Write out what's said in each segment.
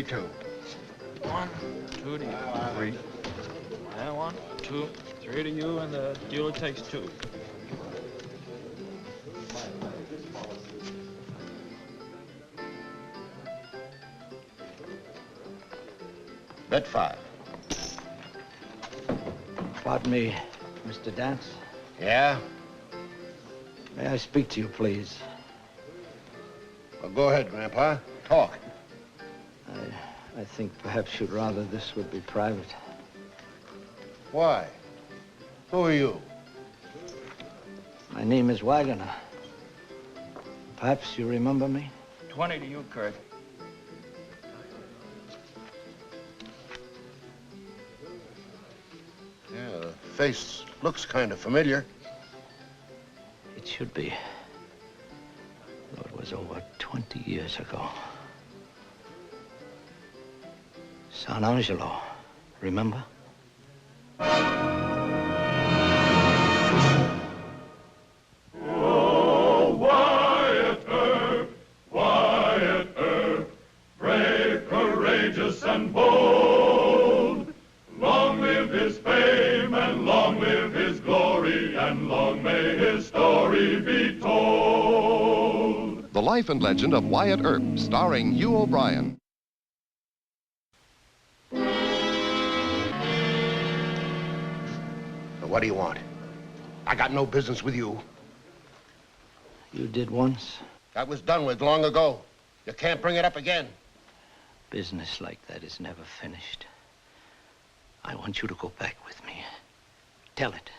me two. 1, 2 to you. 3. And 1, 2, 3 to you, and the dealer takes 2. Bet 5. Pardon me, Mr. Dance. Yeah? May I speak to you, please? Well, go ahead, Grandpa. Talk. I think perhaps you'd rather this would be private. Why? Who are you? My name is Wagner. Perhaps you remember me? 20 to you, Kurt. Yeah, the face looks kind of familiar. It should be. Though it was over 20 years ago. San Angelo, remember? Oh, Wyatt Earp, brave, courageous, and bold. Long live his fame, and long live his glory, and long may his story be told. The Life and Legend of Wyatt Earp, starring Hugh O'Brien. What do you want? I got no business with you. You did once. That was done with long ago. You can't bring it up again. Business like that is never finished. I want you to go back with me. Tell it.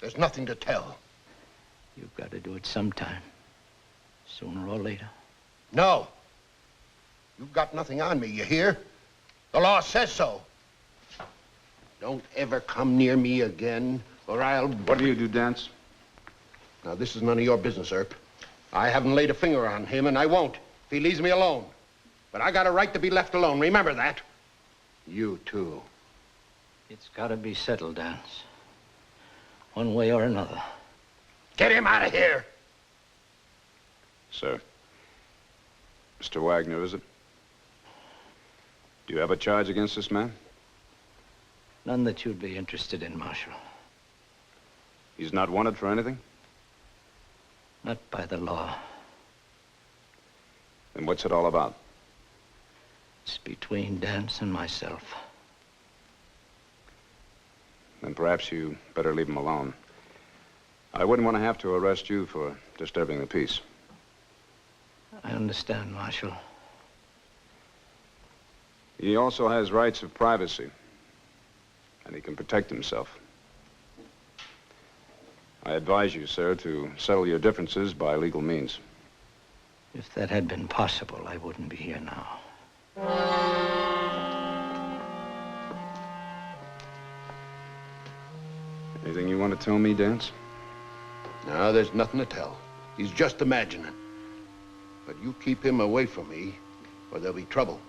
There's nothing to tell. You've got to do it sometime. Sooner or later. No. You've got nothing on me, you hear? The law says so. Don't ever come near me again, or I'll... What do you do, Dance? Now, this is none of your business, Earp. I haven't laid a finger on him, and I won't, if he leaves me alone. But I got a right to be left alone. Remember that. You, too. It's got to be settled, Dance. One way or another. Get him out of here! Sir. Mr. Wagner, is it? Do you have a charge against this man? None that you'd be interested in, Marshal. He's not wanted for anything? Not by the law. Then what's it all about? It's between Dance and myself. Then perhaps you better leave him alone. I wouldn't want to have to arrest you for disturbing the peace. I understand, Marshal. He also has rights of privacy, and he can protect himself. I advise you, sir, to settle your differences by legal means. If that had been possible, I wouldn't be here now. Anything you want to tell me, Dance? No, there's nothing to tell. He's just imagining. But you keep him away from me, or there'll be trouble.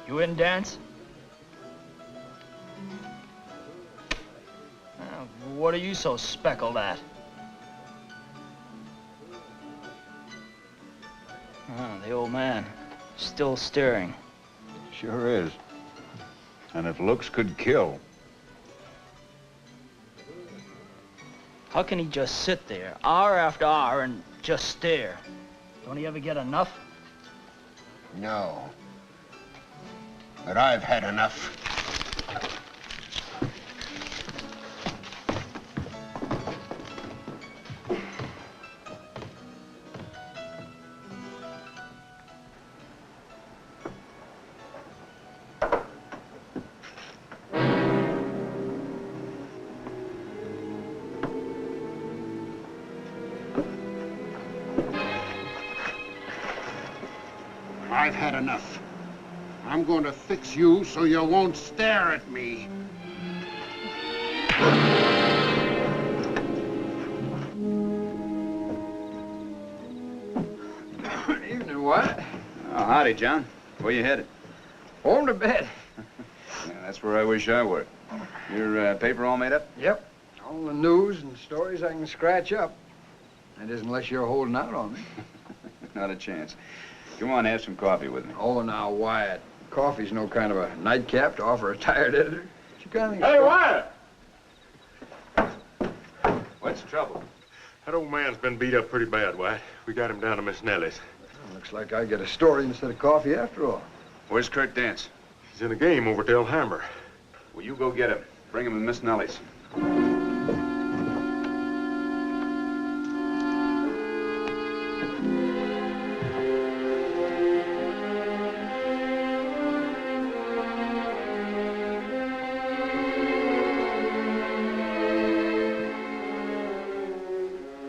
You in, Dance? What are you so speckled at? The old man. Still staring. Sure is. And if looks could kill. How can he just sit there, hour after hour, and just stare? Don't he ever get enough? No. But I've had enough. I've had enough. I'm going to fix you so you won't stare at me. What? Oh, howdy, John. Where you headed? Home to bed. Yeah, that's where I wish I were. Your paper all made up? Yep. All the news and stories I can scratch up. That is, unless you're holding out on me. Not a chance. Come on, have some coffee with me. Oh, now, Wyatt. Coffee's no kind of a nightcap to offer a tired editor. What you kind of... Hey, Wyatt! What's the trouble? That old man's been beat up pretty bad, Wyatt. We got him down to Miss Nellie's. Well, looks like I get a story instead of coffee after all. Where's Kurt Dance? He's in a game over at El Hammer. Well, you go get him. Bring him to Miss Nellie's.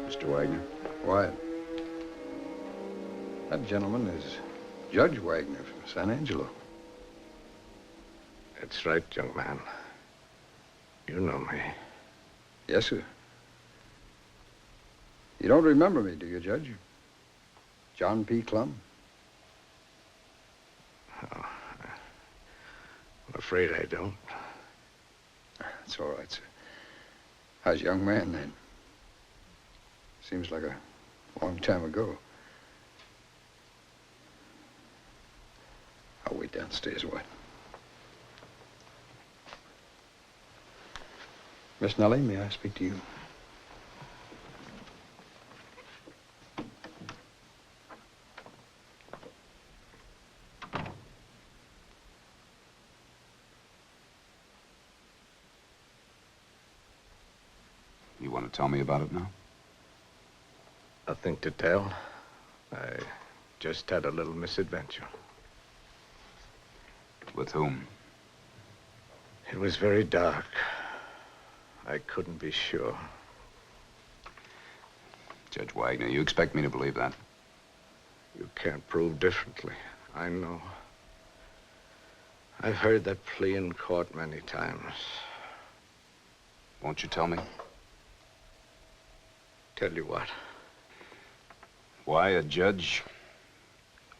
Mr. Wagner. Wyatt. That gentleman is Judge Wagner from San Angelo. That's right, young man. You know me. Yes, sir. You don't remember me, do you, Judge? John P. Clum? Oh, I'm afraid I don't. That's all right, sir. I was a young man then. Seems like a long time ago. I'll wait downstairs, Wyatt. Miss Nellie, may I speak to you? You want to tell me about it now? Nothing to tell. I just had a little misadventure. With whom? It was very dark. I couldn't be sure. Judge Wagner, you expect me to believe that? You can't prove differently. I know. I've heard that plea in court many times. Won't you tell me? Tell you what? Why a judge,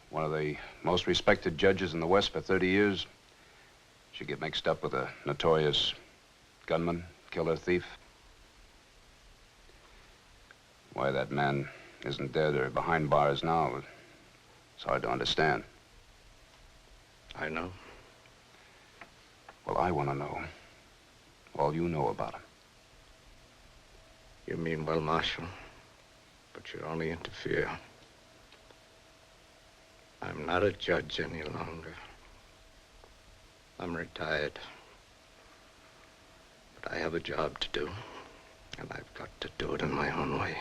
one of the most respected judges in the West for 30 years, should get mixed up with a notorious gunman, killer, thief? Why that man isn't dead or behind bars now, it's hard to understand. I know. Well, I want to know all you know about him. You mean well, Marshal, but you only interfere. I'm not a judge any longer. I'm retired. But I have a job to do, and I've got to do it in my own way.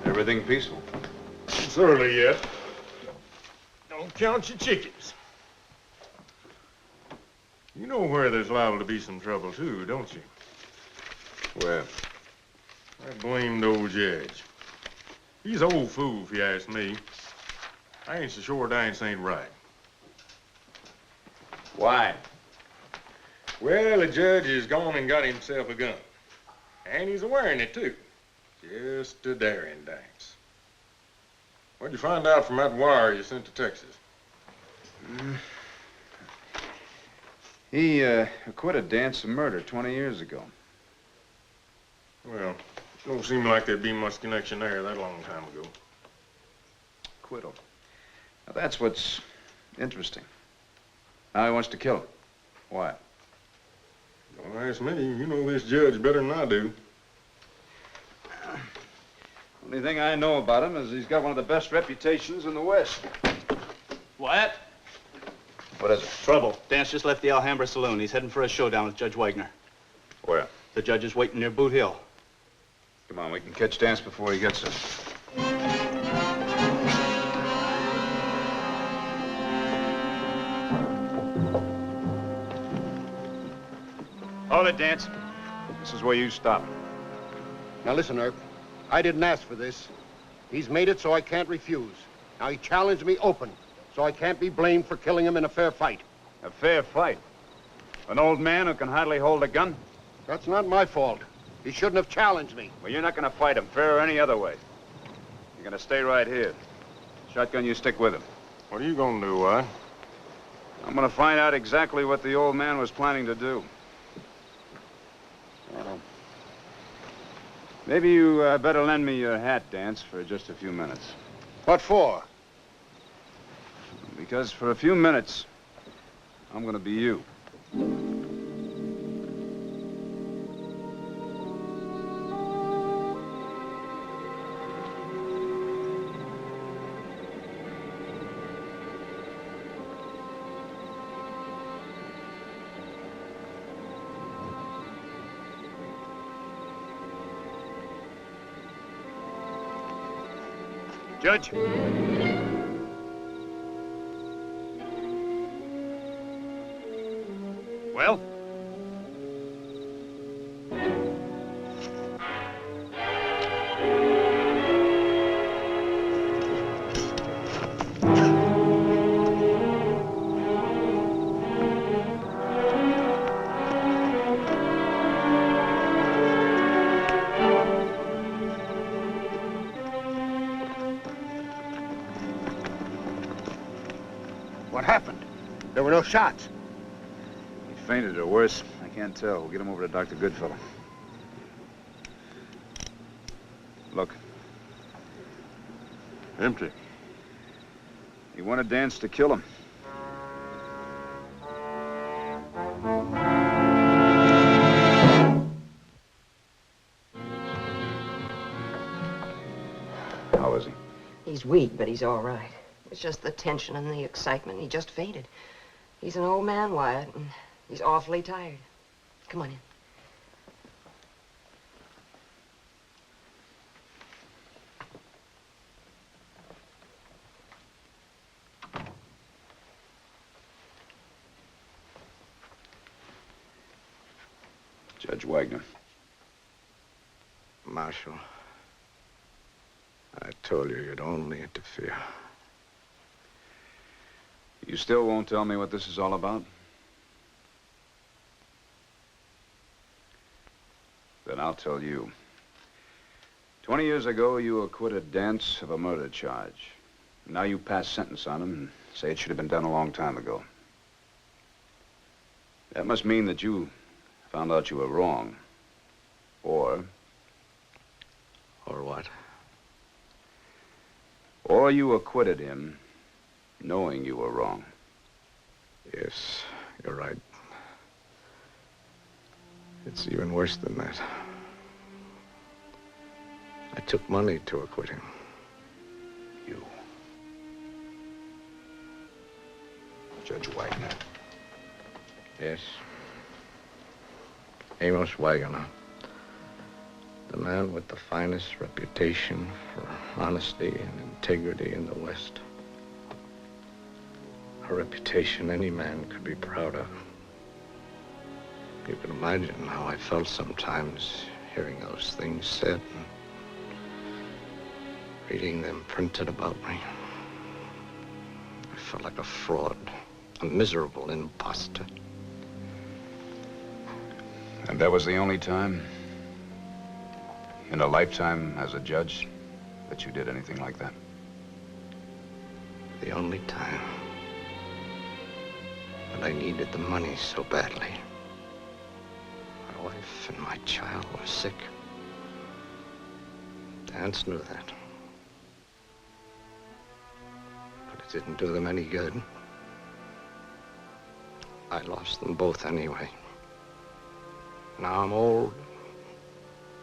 Everything peaceful? It's early yet. Don't count your chickens. You know where there's liable to be some trouble, too, don't you? Where? That blamed old judge. He's an old fool, if you ask me. I ain't so sure Dance ain't right. Why? Well, the judge has gone and got himself a gun. And he's wearing it, too. Just a daring Dance. What'd you find out from that wire you sent to Texas? He acquitted Dance of murder 20 years ago. Well, don't seem like there'd be much connection there that long time ago. Acquittal. Now, that's what's interesting. Now he wants to kill him. Why? Don't ask me. You know this judge better than I do. Only thing I know about him is he's got one of the best reputations in the West. Wyatt? What is it? Trouble. Dance just left the Alhambra saloon. He's heading for a showdown with Judge Wagner. Where? The judge is waiting near Boot Hill. Come on, we can catch Dance before he gets us. Hold it, Dance. This is where you stop. Now listen, Earp. I didn't ask for this. He's made it so I can't refuse. Now he challenged me open, so I can't be blamed for killing him in a fair fight. A fair fight. An old man who can hardly hold a gun? That's not my fault. He shouldn't have challenged me. Well, you're not going to fight him, fair or any other way. You're going to stay right here. Shotgun, you stick with him. What are you gonna do, Wyatt? I'm going to find out exactly what the old man was planning to do. Well, maybe you better lend me your hat, Dance, for just a few minutes. What for? Because for a few minutes, I'm going to be you. Judge. Well? What happened? There were no shots. He fainted or worse. I can't tell. We'll get him over to Dr. Goodfellow. Look. Empty. He wanted Dance to kill him. How is he? He's weak, but he's all right. It's just the tension and the excitement. He just fainted. He's an old man, Wyatt, and he's awfully tired. Come on in. Judge Wagner. Marshal, I told you you'd only interfere. You still won't tell me what this is all about? Then I'll tell you. 20 years ago, you acquitted Dance of a murder charge. Now you pass sentence on him and say it should have been done a long time ago. That must mean that you found out you were wrong. Or what? Or you acquitted him knowing you were wrong. Yes, you're right. It's even worse than that. I took money to acquit him. You. Judge Wagner. Yes. Amos Wagner. The man with the finest reputation for honesty and integrity in the West. A reputation any man could be proud of. You can imagine how I felt sometimes hearing those things said and reading them printed about me. I felt like a fraud, a miserable imposter. And that was the only time in a lifetime as a judge that you did anything like that? The only time. But I needed the money so badly. My wife and my child were sick. Dance knew that. But it didn't do them any good. I lost them both anyway. Now I'm old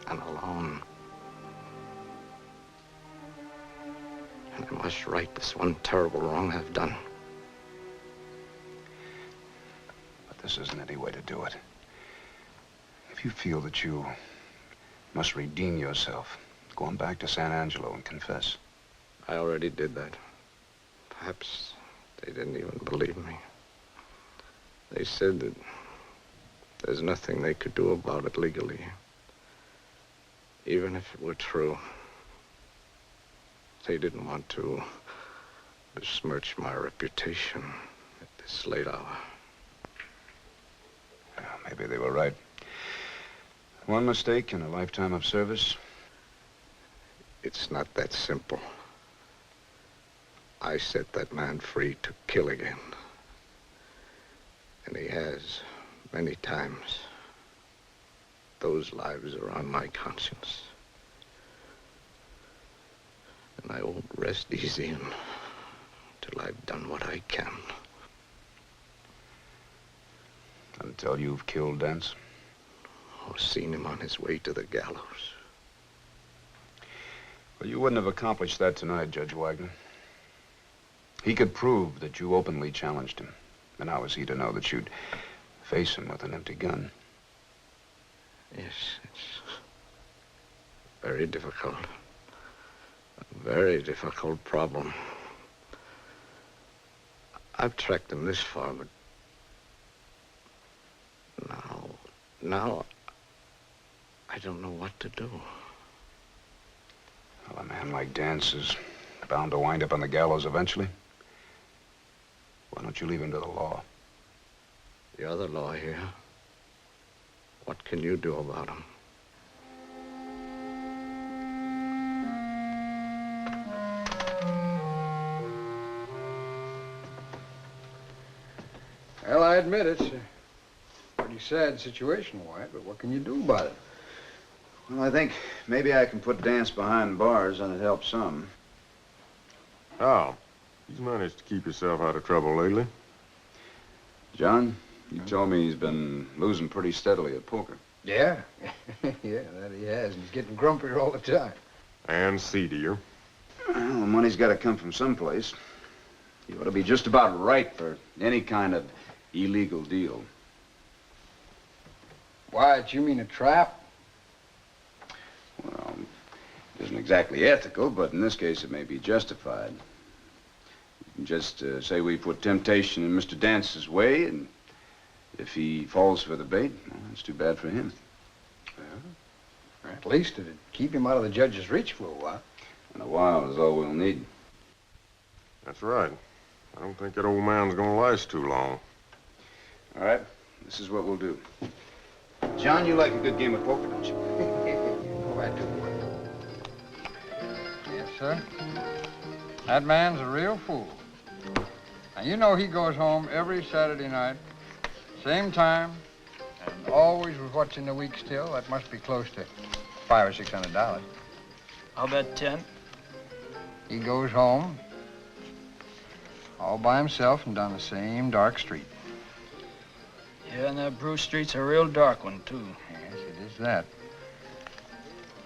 and alone. And I must right this one terrible wrong I've done. But this isn't any way to do it. If you feel that you must redeem yourself, go on back to San Angelo and confess. I already did that. Perhaps they didn't even believe me. They said that there's nothing they could do about it legally. Even if it were true. They didn't want to besmirch my reputation at this late hour. Maybe they were right. One mistake in a lifetime of service. It's not that simple. I set that man free to kill again. And he has many times. Those lives are on my conscience. And I won't rest easy until I've done what I can. Until you've killed Dance? Or seen him on his way to the gallows. Well, you wouldn't have accomplished that tonight, Judge Wagner. He could prove that you openly challenged him. And how was he to know that you'd face him with an empty gun? Yes, it's very difficult. A very difficult problem. I've tracked him this far, but now I don't know what to do. Well, a man like Dance is bound to wind up on the gallows eventually. Why don't you leave him to the law? You're the law here. What can you do about him? Well, I admit it's a pretty sad situation, Wyatt, but what can you do about it? Well, I think maybe I can put Dance behind bars and it helps some. How? He's managed to keep himself out of trouble lately. John, you told me he's been losing pretty steadily at poker. Yeah, yeah, that he has. And he's getting grumpier all the time. And seedier. Well, the money's got to come from someplace. He ought to be just about right for any kind of illegal deal. Wyatt, you mean a trap? Well, it isn't exactly ethical, but in this case it may be justified. You can just say we put temptation in Mr. Dance's way, and if he falls for the bait, well, that's too bad for him. Well, at least it'd keep him out of the judge's reach for a while. In a while is all we'll need. That's right. I don't think that old man's gonna last too long. All right, this is what we'll do. John, you like a good game of poker, don't you? Oh, I do. Yes, sir. That man's a real fool. Now, you know he goes home every Saturday night, same time, and always with what's in the week still. That must be close to $500 or $600. I'll bet 10. He goes home all by himself and down the same dark street. Yeah, and that Bruce Street's a real dark one, too. Yes, it is that.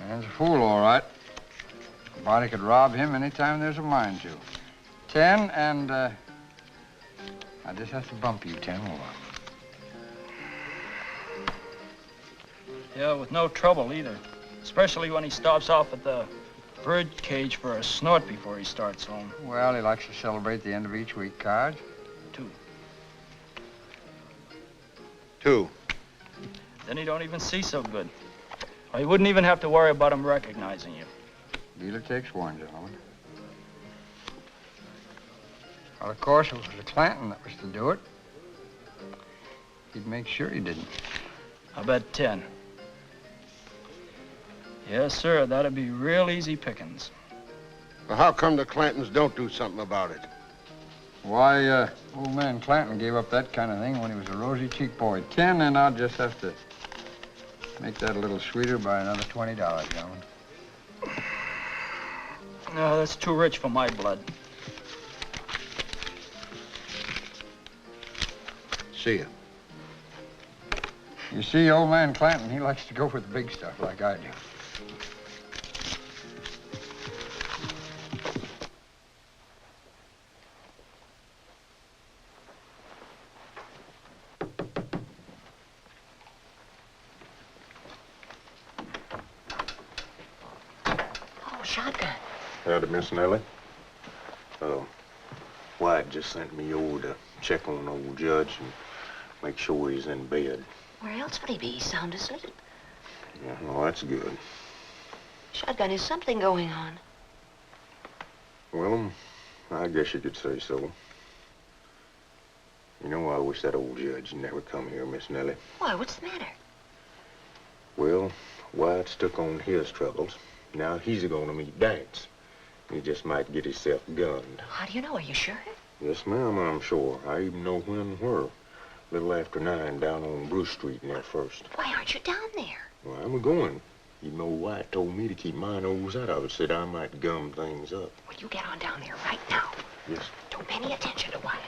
Man's a fool, all right. Somebody could rob him anytime there's a mind to. 10, and, I just have to bump you 10 more. Yeah, with no trouble either. Especially when he stops off at the bird cage for a snort before he starts home. Well, he likes to celebrate the end of each week, Cards. 2. 2. Then he don't even see so good. Or he wouldn't even have to worry about him recognizing you. Dealer takes one, gentlemen. Well, of course, if it was the Clanton that was to do it, he'd make sure he didn't. I bet 10. Yes, sir, that'd be real easy pickings. Well, how come the Clantons don't do something about it? Why, old man Clanton gave up that kind of thing when he was a rosy-cheeked boy. 10, and I'll just have to make that a little sweeter by another $20, gentlemen. No, that's too rich for my blood. See you. You see, old man Clanton, he likes to go for the big stuff like I do. Shotgun. Howdy, Miss Nellie. Wyatt just sent me over to check on old Judge and make sure he's in bed. Where else would he be? He's sound asleep. Yeah, well, that's good. Shotgun, is something going on? Well, I guess you could say so. You know, I wish that old judge never come here, Miss Nellie. Why, what's the matter? Well, Wyatt's took on his troubles. Now he's going to meet Dance. He just might get himself gunned. How do you know? Are you sure? Yes, ma'am, I'm sure. I even know when and where. A little after 9 down on Bruce Street in there first. Why aren't you down there? Well, I'm going. You know, Wyatt told me to keep my nose out of it, said I might gum things up. Well, you get on down there right now. Yes. Don't pay any attention to Wyatt.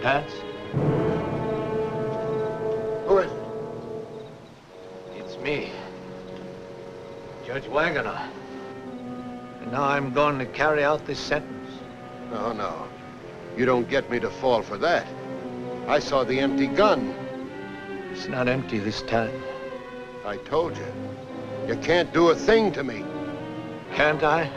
Dance? Who is it? It's me, Judge Wagoner. And now I'm going to carry out this sentence. No, no. You don't get me to fall for that. I saw the empty gun. It's not empty this time. I told you. You can't do a thing to me. Can't I?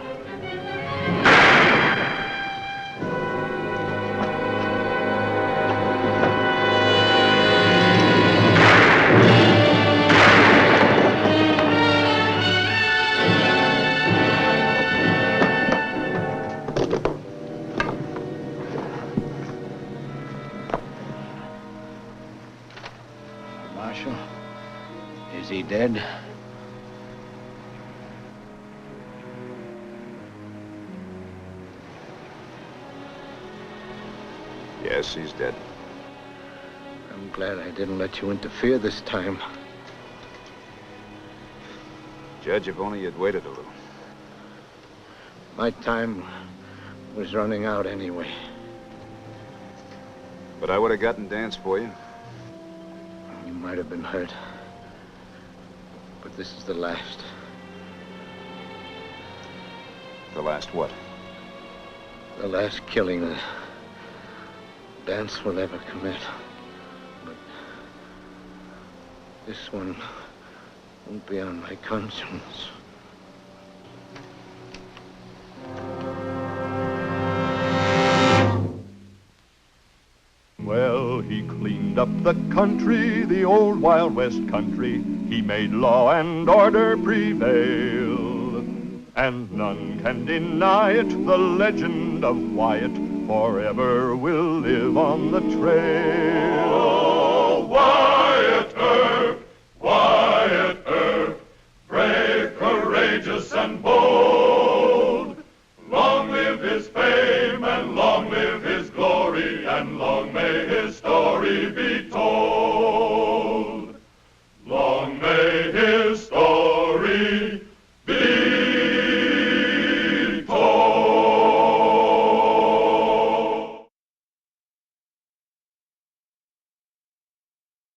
Marshal, is he dead? Yes, he's dead. I'm glad I didn't let you interfere this time. Judge, if only you'd waited a little. My time was running out anyway. But I would have gotten Dance for you. You might have been hurt. But this is the last. The last what? The last killing that Dance will ever commit. But this one won't be on my conscience. Well, he cleaned up the country, the old Wild West country. He made law and order prevail. And none can deny it, the legend of Wyatt forever will live on the trail. Oh, Wyatt Earp, brave, courageous, and bold. Long live his fame, and long live his glory, and long may his story be